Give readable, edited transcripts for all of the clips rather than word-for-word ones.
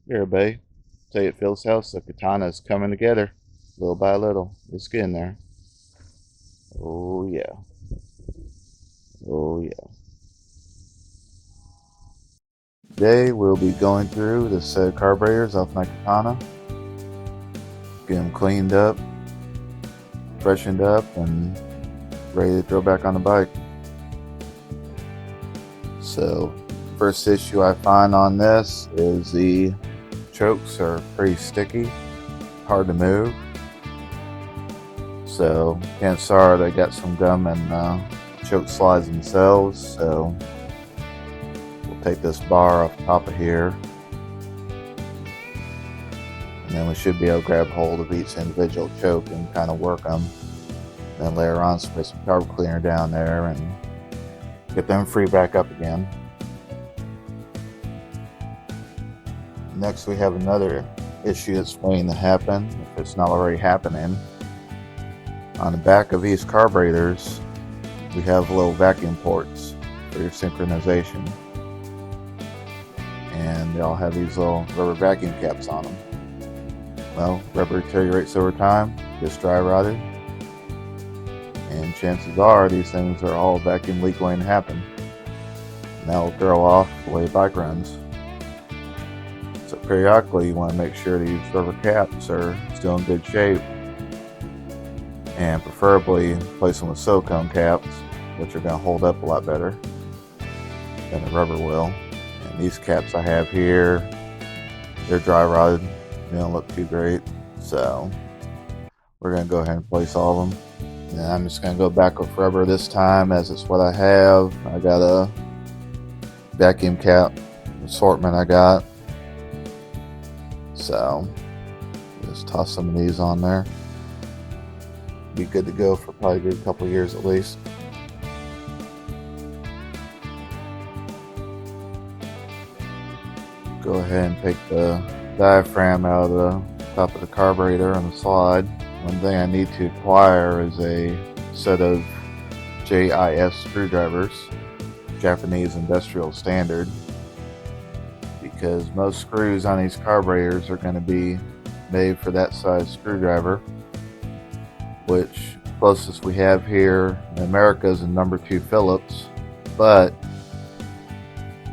Here, everybody. Tell you at Phil's house, the Katana is coming together, little by little. It's getting there. Oh yeah. Oh yeah. Today we'll be going through the set of carburetors off my Katana. Get them cleaned up, freshened up, and ready to throw back on the bike. So, first issue I find on this is the chokes are pretty sticky, hard to move. So chances are they got some gum and choke slides themselves. So we'll take this bar off the top of here, and then we should be able to grab hold of each individual choke and kind of work them. Then later on, spray some carb cleaner down there and get them free back up again. Next, we have another issue that's waiting to happen, if it's not already happening. On the back of these carburetors, we have little vacuum ports for your synchronization. And they all have these little rubber vacuum caps on them. Well, rubber deteriorates over time, gets dry rotted, and chances are these things are all vacuum leak going to happen. And that will throw off the way the bike runs. So periodically you want to make sure these rubber caps are still in good shape, and preferably replace them with silicone caps, which are going to hold up a lot better than the rubber will. And these caps I have here, they're dry rotted, they don't look too great, so we're going to go ahead and replace all of them. And I'm just going to go back with rubber this time, as it's what I have. I got a vacuum cap assortment I got, so just toss some of these on there. Be good to go for probably a good couple years at least. Go ahead and take the diaphragm out of the top of the carburetor on the slide. One thing I need to acquire is a set of JIS screwdrivers, Japanese industrial standard, because most screws on these carburetors are going to be made for that size screwdriver, which closest we have here in America is a number 2 Phillips, but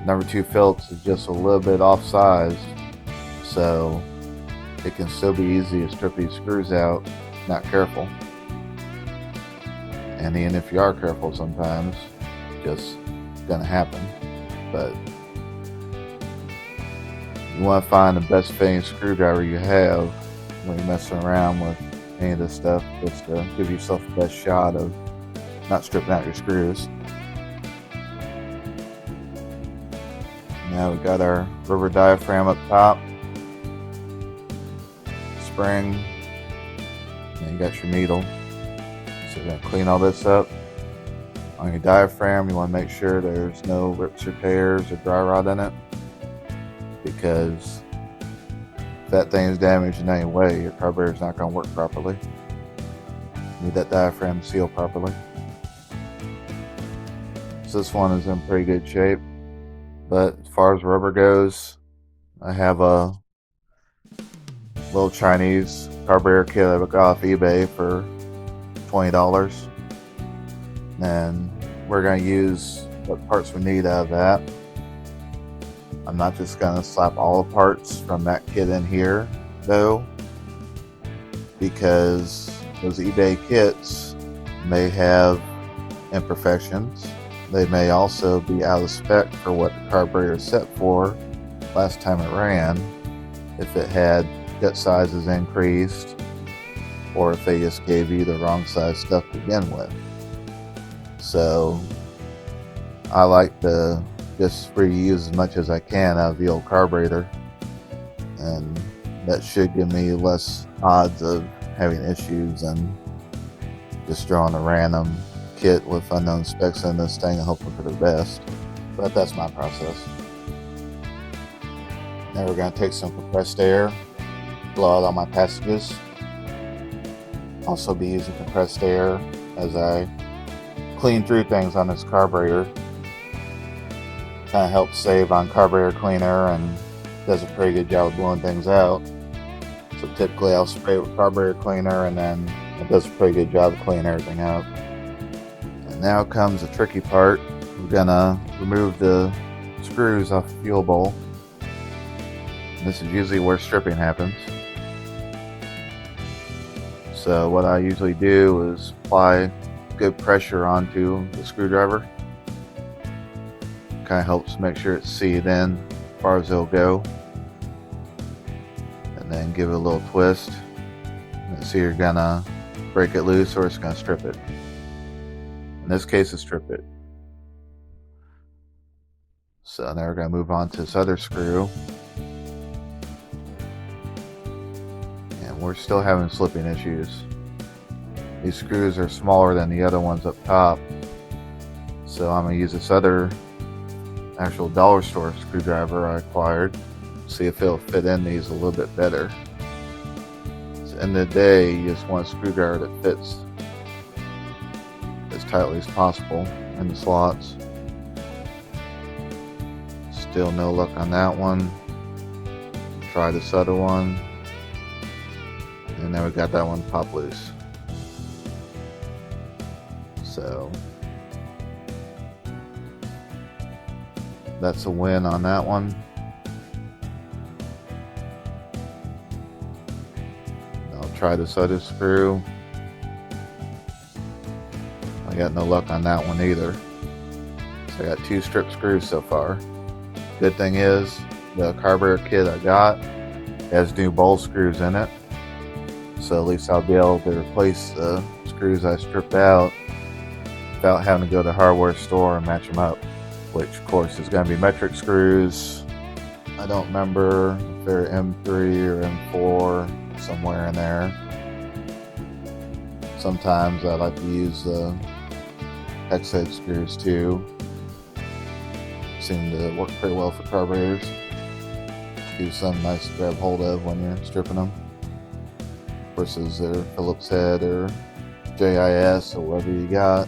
number 2 Phillips is just a little bit off-sized, so it can still be easy to strip these screws out if not careful. And even if you are careful, sometimes just gonna happen. But you want to find the best fitting screwdriver you have when you're messing around with any of this stuff, just to give yourself the best shot of not stripping out your screws. Now we got our rubber diaphragm up top, spring, and you got your needle. So you're going to clean all this up. On your diaphragm, you want to make sure there's no rips or tears or dry rot in it, because if that thing is damaged in any way, your carburetor is not going to work properly. You need that diaphragm to seal properly. So this one is in pretty good shape, but as far as rubber goes, I have a little Chinese carburetor kit I got off eBay for $20, and we're going to use what parts we need out of that. I'm not just going to slap all the parts from that kit in here though, because those eBay kits may have imperfections. They may also be out of spec for what the carburetor is set for last time it ran, if it had gut sizes increased, or if they just gave you the wrong size stuff to begin with. So I like to just reuse as much as I can out of the old carburetor, and that should give me less odds of having issues than just drawing a random kit with unknown specs in this thing and hoping for the best. But that's my process. Now we're going to take some compressed air, blow out all my passages. Also be using compressed air as I clean through things on this carburetor. Kind of helps save on carburetor cleaner and does a pretty good job of blowing things out. So typically I'll spray it with carburetor cleaner, and then it does a pretty good job of cleaning everything up. And now comes the tricky part. We're gonna remove the screws off the fuel bowl. And this is usually where stripping happens. So what I usually do is apply good pressure onto the screwdriver. Kind of helps make sure it's seated in as far as it'll go. And then give it a little twist. And so you're gonna break it loose or it's gonna strip it. In this case, it's strip it. So now we're gonna move on to this other screw. And we're still having slipping issues. These screws are smaller than the other ones up top. So I'm gonna use this other actual dollar store screwdriver I acquired. See if it'll fit in these a little bit better. At the end of the day, you just want a screwdriver that fits as tightly as possible in the slots. Still no luck on that one. Try this other one. And now we got that one pop loose. So that's a win on that one. I'll try this other screw. I got no luck on that one either. So I got 2 strip screws so far. Good thing is the carburetor kit I got has new bowl screws in it. So at least I'll be able to replace the screws I stripped out without having to go to the hardware store and match them up. Which of course is going to be metric screws. I don't remember if they're M3 or M4, somewhere in there. Sometimes I like to use the hex head screws too. Seem to work pretty well for carburetors. Do something nice to grab hold of when you're stripping them. Versus their Phillips head or JIS or whatever you got.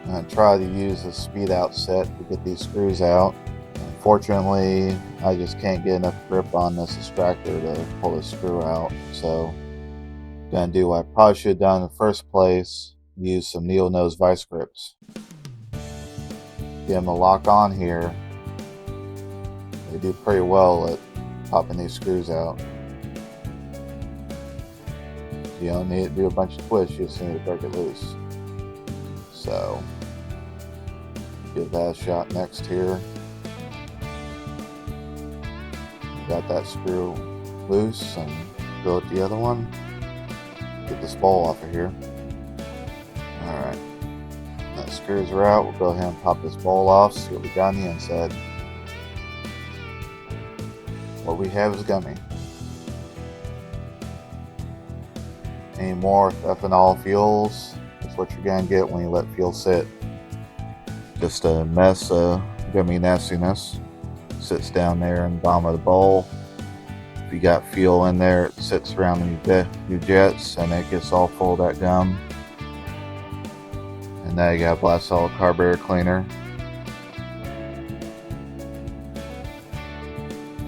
I try to use a speed out set to get these screws out. Unfortunately, I just can't get enough grip on this extractor to pull the screw out. So I'm gonna do what I probably should have done in the first place. Use some needle nose vice grips. Get them to lock on here. They do pretty well at popping these screws out. You don't need to do a bunch of twists, you just need to break it loose. So give that a shot next here. Got that screw loose, and go with the other one. Get this bowl off of here. Alright, that screws are out. We'll go ahead and pop this bowl off, see what we got on the inside. What we have is gummy. Any more ethanol fuels, that's what you're gonna get when you let fuel sit. Just a mess of gummy nastiness. Sits down there in the bottom of the bowl. If you got fuel in there, it sits around your jets and it gets all full of that gum. And now you got a blast solid carburetor cleaner.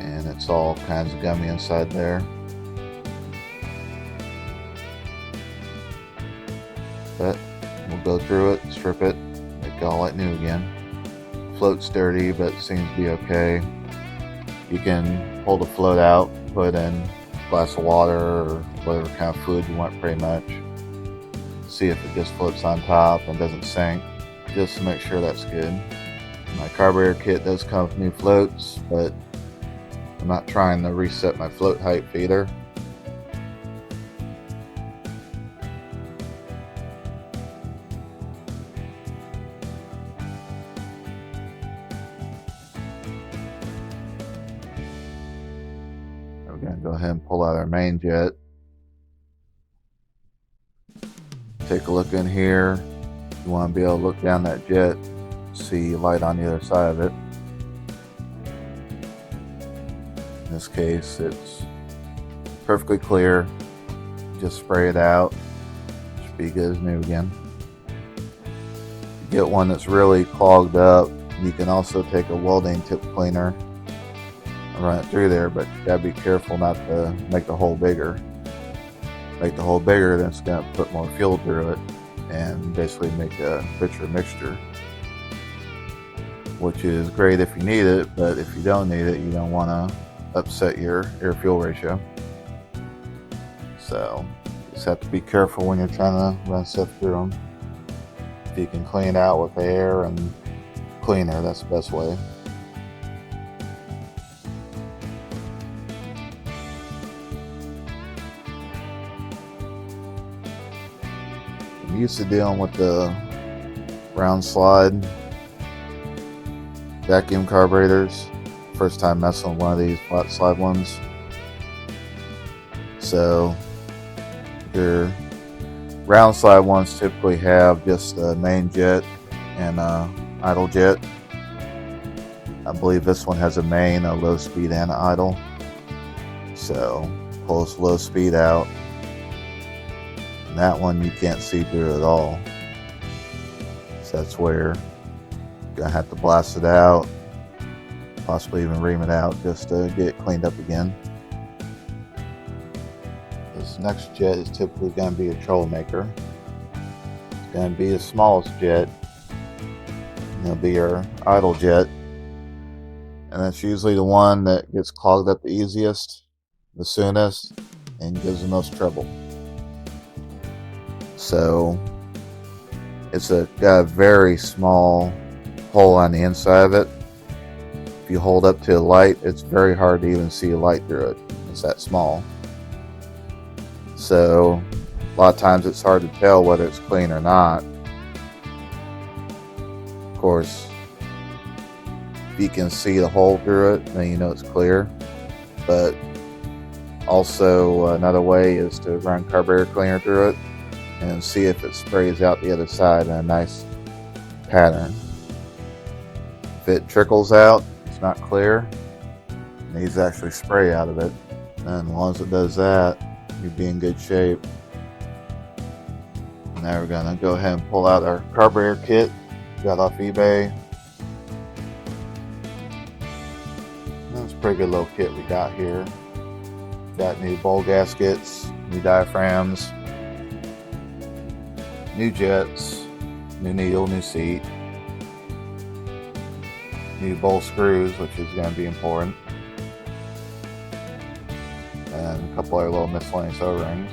And it's all kinds of gummy inside there. But we'll go through it, strip it, make it all like new again. Float's dirty, but it seems to be okay. You can pull the float out, put in a glass of water or whatever kind of fluid you want pretty much. See if it just floats on top and doesn't sink, just to make sure that's good. My carburetor kit does come with new floats, but I'm not trying to reset my float height either. We're going to go ahead and pull out our main jet. Take a look in here. You want to be able to look down that jet, see light on the other side of it. In this case, it's perfectly clear. Just spray it out. Should be good as new again. If you get one that's really clogged up, you can also take a welding tip cleaner run it through there, but you gotta be careful not to make the hole bigger. Make the hole bigger, then it's gonna put more fuel through it and basically make a richer mixture, which is great if you need it, but if you don't need it, you don't want to upset your air-fuel ratio. So you just have to be careful when you're trying to run stuff through them. If you can clean it out with air and cleaner, that's the best way. I'm used to dealing with the round slide vacuum carburetors. First time messing with one of these flat slide ones. So your round slide ones typically have just a main jet and a idle jet. I believe this one has a main, a low speed, and an idle. So pull this low speed out. And that one you can't see through at all. So that's where you're gonna have to blast it out, possibly even ream it out just to get it cleaned up again. This next jet is typically going to be a troublemaker. It's going to be the smallest jet. It'll be your idle jet, and that's usually the one that gets clogged up the easiest, the soonest, and gives the most trouble. So it's got a very small hole on the inside of it. If you hold up to the light, it's very hard to even see a light through it. It's that small. So a lot of times it's hard to tell whether it's clean or not. Of course, if you can see the hole through it, then you know it's clear. But also another way is to run carburetor cleaner through it and see if it sprays out the other side in a nice pattern. If it trickles out, it's not clear, it needs to actually spray out of it. And as long as it does that, you'll be in good shape. Now we're gonna go ahead and pull out our carburetor kit we got off eBay. That's a pretty good little kit we got here. Got new bowl gaskets, new diaphragms, new jets, new needle, new seat, new bowl screws, which is going to be important, and a couple other little miscellaneous O-rings.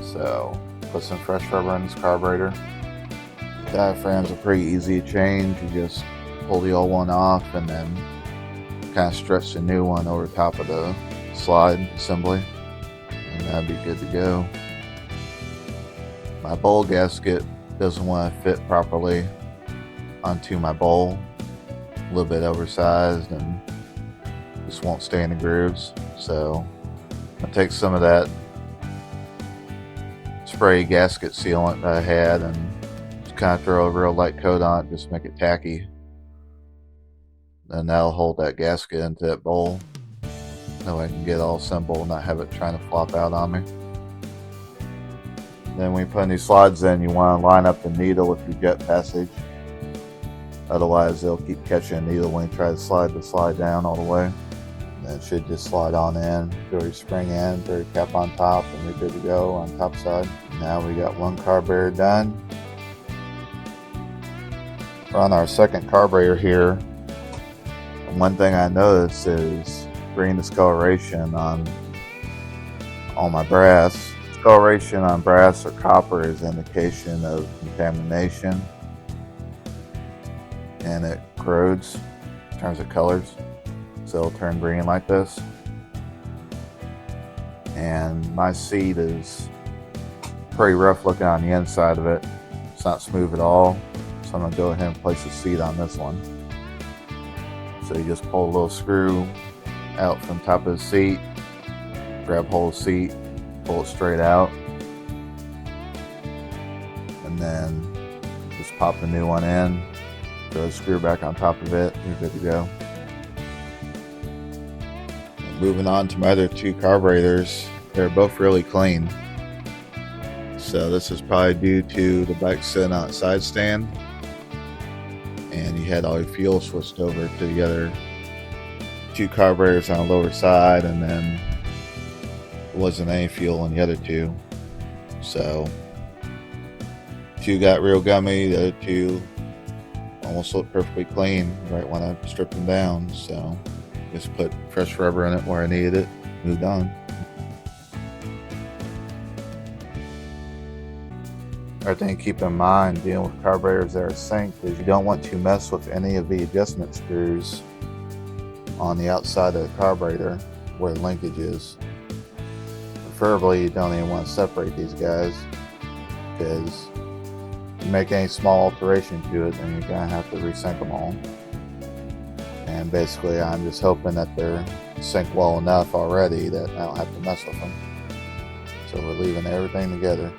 So put some fresh rubber in this carburetor. Diaphragms are pretty easy to change. You just pull the old one off and then kind of stretch the new one over top of the slide assembly, and that'd be good to go. My bowl gasket doesn't want to fit properly onto my bowl. A little bit oversized and just won't stay in the grooves. So I'll take some of that spray gasket sealant that I had and just kind of throw a real light coat on it, just make it tacky. And that'll hold that gasket into that bowl. So I can get it all assembled and not have it trying to flop out on me. Then when you put these slides in, you want to line up the needle with your jet passage. Otherwise, they'll keep catching a needle when you try to slide the slide down all the way. And it should just slide on in, throw your spring in, throw your cap on top, and you're good to go on top side. Now we got one carburetor done. We're on our second carburetor here. And one thing I noticed is green discoloration on all my brass. Discoloration on brass or copper is an indication of contamination, and it corrodes in terms of colors, so it'll turn green like this. And my seat is pretty rough looking on the inside of it. It's not smooth at all, so I'm going to go ahead and place the seat on this one. So you just pull a little screw out from the top of the seat, grab hold of the seat, pull it straight out, and then just pop the new one in, throw the screw back on top of it, you're good to go. And moving on to my other two carburetors, they're both really clean. So this is probably due to the bike sitting on a side stand, and you had all your fuel switched over to the other 2 carburetors on the lower side, and then there wasn't any fuel in the other 2. So 2 got real gummy, the other 2 almost looked perfectly clean right when I stripped them down. So just put fresh rubber in it where I needed it, moved on. Another thing to keep in mind dealing with carburetors that are synced is you don't want to mess with any of the adjustment screws on the outside of the carburetor where the linkage is. Preferably you don't even want to separate these guys, because if you make any small alteration to it, then you're going to have to resync them all. And basically I'm just hoping that they're synced well enough already that I don't have to mess with them. So we're leaving everything together.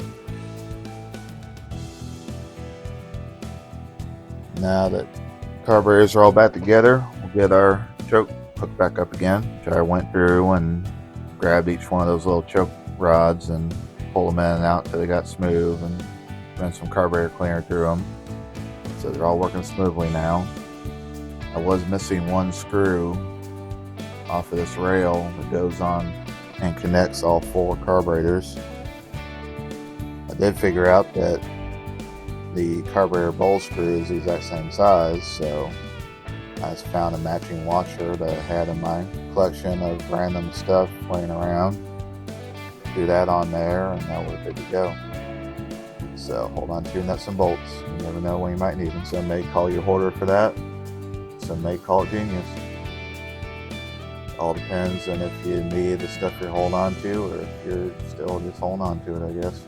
Now that carburetors are all back together, we'll get our choke hooked back up again. So I went through and grabbed each one of those little choke rods and pulled them in and out until they got smooth, and ran some carburetor cleaner through them. So they're all working smoothly now. I was missing one screw off of this rail that goes on and connects all 4 carburetors. I did figure out that the carburetor bowl screw is the exact same size, so I just found a matching washer that I had in my collection of random stuff laying around. Threw that on there, and now we're good to go. So hold on to your nuts and bolts. You never know when you might need them. Some may call you a hoarder for that. Some may call it genius. All depends on if you need the stuff you're holding on to, or if you're still just holding on to it, I guess.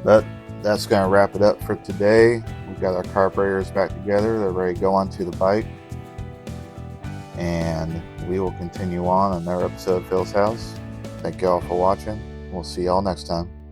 But that's going to wrap it up for today. We've got our carburetors back together. They're ready to go onto the bike. And we will continue on another episode of Phil's House. Thank you all for watching. We'll see y'all next time.